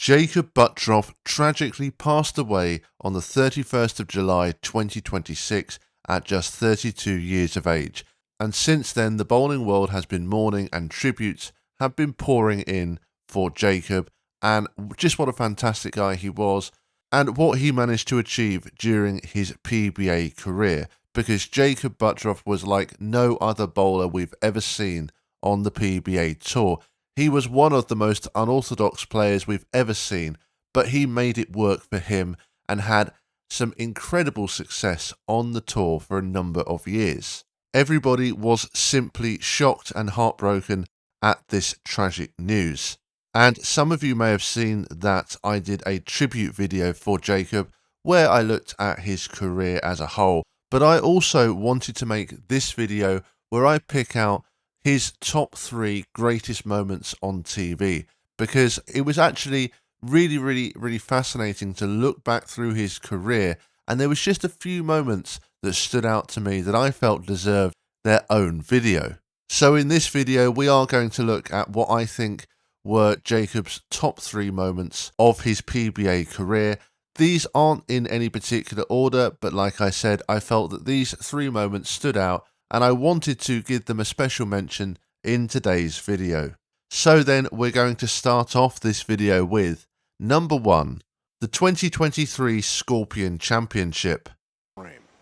Jakob Butturff tragically passed away on the 31st of July 2026 at just 32 years of age, and since then the bowling world has been mourning and tributes have been pouring in for Jakob, and just what a fantastic guy he was and what he managed to achieve during his PBA career, because Jakob Butturff was like no other bowler we've ever seen on the PBA Tour. He was one of the most unorthodox players we've ever seen, but he made it work for him and had some incredible success on the tour for a number of years. Everybody was simply shocked and heartbroken at this tragic news. And some of you may have seen that I did a tribute video for Jakob where I looked at his career as a whole, but I also wanted to make this video where I pick out his top 3 greatest moments on TV, because it was actually really fascinating to look back through his career, and there was just a few moments that stood out to me that I felt deserved their own video. So in this video we are going to look at what I think were Jakob's top 3 moments of his PBA career. These aren't in any particular order, but like I said, I felt that these 3 moments stood out and I wanted to give them a special mention in today's video. So then we're going to start off this video with number 1, the 2023 Scorpion Championship.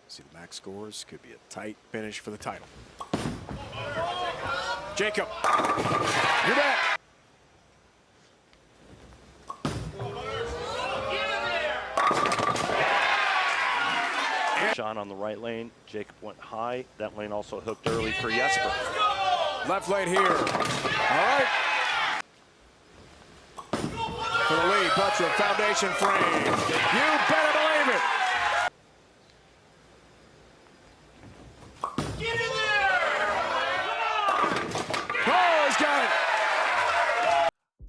See the max scores, could be a tight finish for the title. Jakob, you're back. Shot on the right lane. Jakob went high. That lane also hooked early for Jesper. Left lane here. All right. For the lead, Butturff, foundation frame. You better believe it. Get in there! Oh, he's got it.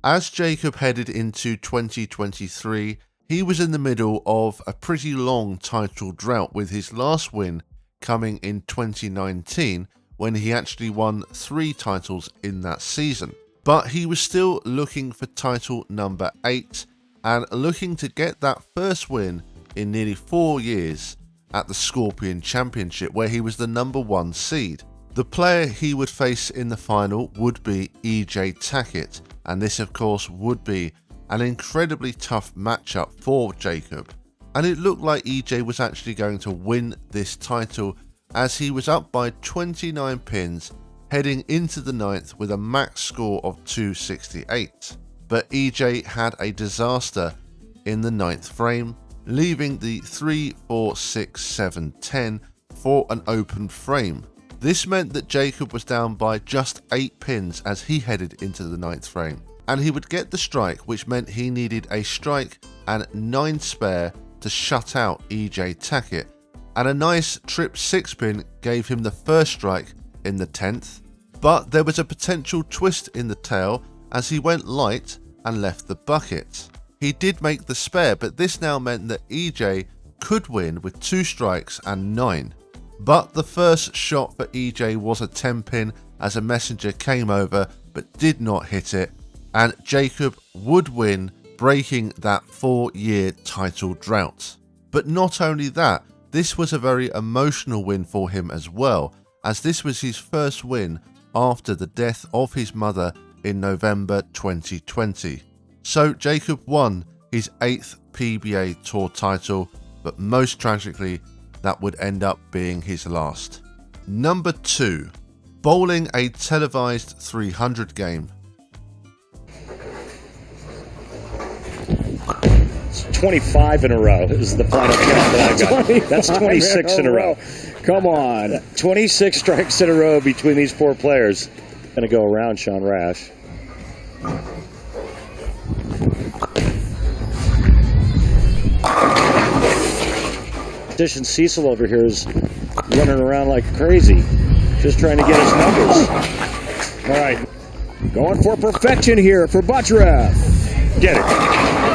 As Jakob headed into 2023, he was in the middle of a pretty long title drought, with his last win coming in 2019 when he actually won 3 titles in that season. But he was still looking for title number 8 and looking to get that first win in nearly 4 years at the Scorpion Championship, where he was the number 1 seed. The player he would face in the final would be EJ Tackett, and this of course would be an incredibly tough matchup for Jakob, and it looked like EJ was actually going to win this title as he was up by 29 pins heading into the 9th with a max score of 268. But EJ had a disaster in the 9th frame, leaving the 3, 4, 6, 7, 10 for an open frame. This meant that Jakob was down by just 8 pins as he headed into the 9th frame, and he would get the strike, which meant he needed a strike and 9 spare to shut out EJ Tackett, and a nice trip 6 pin gave him the first strike in the 10th, but there was a potential twist in the tail as he went light and left the bucket. He did make the spare, but this now meant that EJ could win with 2 strikes and 9. But the first shot for EJ was a 10 pin as a messenger came over but did not hit it, and Jakob would win, breaking that 4-year title drought. But not only that, this was a very emotional win for him as well, as this was his first win after the death of his mother in November 2020. So Jakob won his 8th PBA Tour title, but most tragically, that would end up being his last. Number 2, bowling a televised 300 game. 25 in a row is the final count that I got. That's 26 in a row. Come on. 26 strikes in a row between these 4 players. Going to go around Sean Rash. Cecil over here is running around like crazy, just trying to get his numbers. All right. Going for perfection here for Butturff. Get it.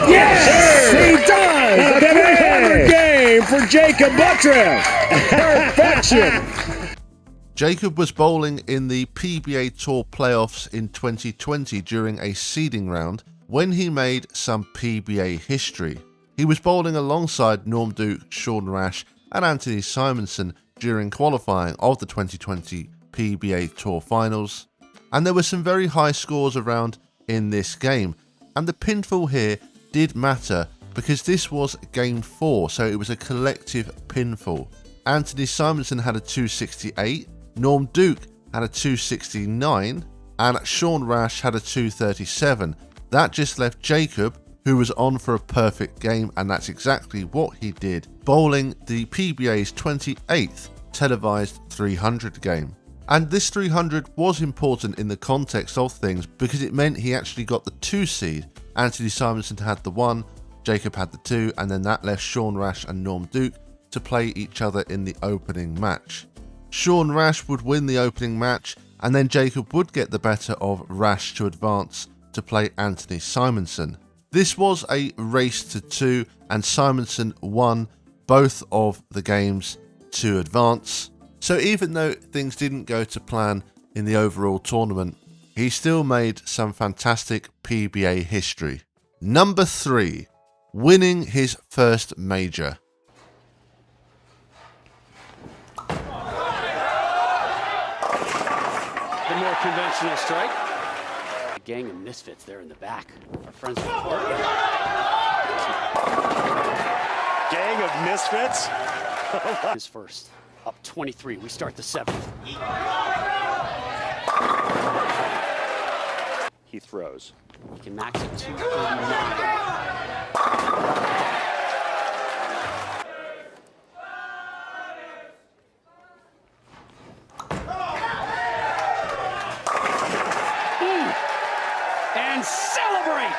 Yes, he does. A 300 game for Jakob Butturff. Perfection. Jakob was bowling in the PBA Tour playoffs in 2020 during a seeding round, when he made some PBA history. He was bowling alongside Norm Duke, Sean Rash and Anthony Simonsen during qualifying of the 2020 PBA Tour Finals, and there were some very high scores around in this game, and the pinfall here did matter because this was game 4, so it was a collective pinfall. Anthony Simonsen had a 268, Norm Duke had a 269, and Sean Rash had a 237. That just left Jakob, who was on for a perfect game, and that's exactly what he did, bowling the PBA's 28th televised 300 game. And this 300 was important in the context of things because it meant he actually got the 2 seed. Anthony Simonsen had the 1, Jakob had the 2, and then that left Sean Rash and Norm Duke to play each other in the opening match. Sean Rash would win the opening match, and then Jakob would get the better of Rash to advance to play Anthony Simonsen. This was a race to 2, and Simonsen won both of the games to advance. So even though things didn't go to plan in the overall tournament, he still made some fantastic PBA history. Number 3, winning his first major. The more conventional strike. A gang of misfits there in the back. Our friends from Portland. Gang of misfits? Is first. Up 23. We start the 7th. He throws. He can max at 239. And celebrate!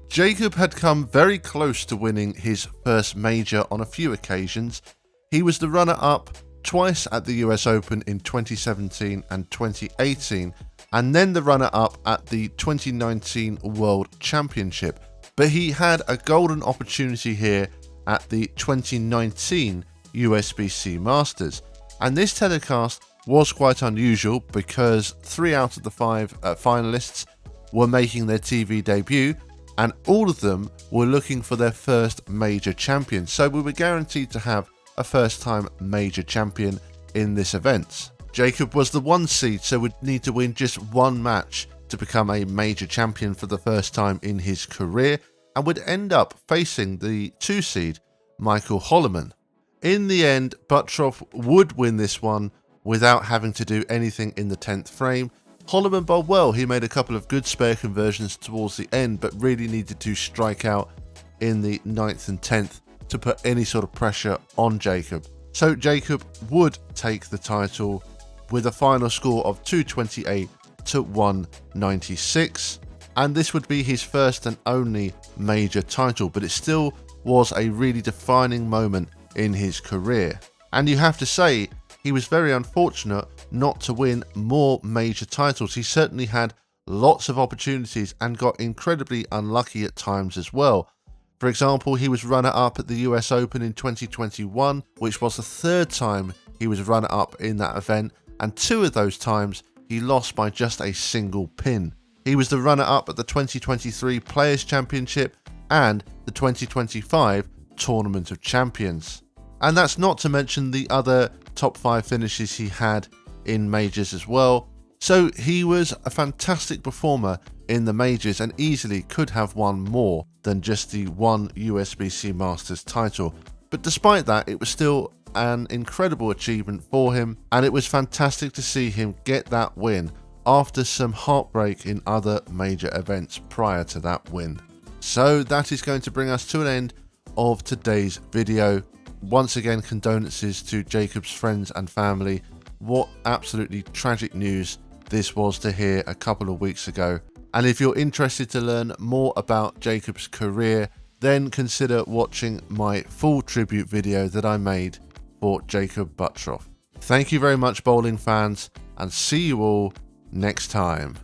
Jakob had come very close to winning his first major on a few occasions. He was the runner-up twice at the US Open in 2017 and 2018, and then the runner-up at the 2019 World Championship. But he had a golden opportunity here at the 2019 USBC Masters. And this telecast was quite unusual because 3 out of the 5 finalists were making their TV debut, and all of them were looking for their first major champion. So we were guaranteed to have a first-time major champion in this event. Jakob was the 1 seed, so would need to win just 1 match to become a major champion for the first time in his career, and would end up facing the 2 seed, Michael Holloman. In the end, Butturff would win this one without having to do anything in the 10th frame. Holloman bowled well. He made a couple of good spare conversions towards the end, but really needed to strike out in the 9th and 10th to put any sort of pressure on Jakob. So Jakob would take the title with a final score of 228 to 196, and this would be his first and only major title, but it still was a really defining moment in his career. And you have to say, he was very unfortunate not to win more major titles. He certainly had lots of opportunities and got incredibly unlucky at times as well. For example, he was runner-up at the US Open in 2021, which was the 3rd time he was runner-up in that event, and 2 of those times he lost by just a single pin. He was the runner-up at the 2023 Players' Championship and the 2025 Tournament of Champions. And that's not to mention the other top 5 finishes he had in majors as well. So he was a fantastic performer in the majors and easily could have won more than just the 1 USBC Masters title. But despite that, it was still an incredible achievement for him, and it was fantastic to see him get that win after some heartbreak in other major events prior to that win. So that is going to bring us to an end of today's video. Once again, condolences to Jakob's friends and family. What absolutely tragic news this was to hear a couple of weeks ago. And if you're interested to learn more about Jakob's career, then consider watching my full tribute video that I made for Jakob Butturff. Thank you very much, bowling fans, and see you all next time.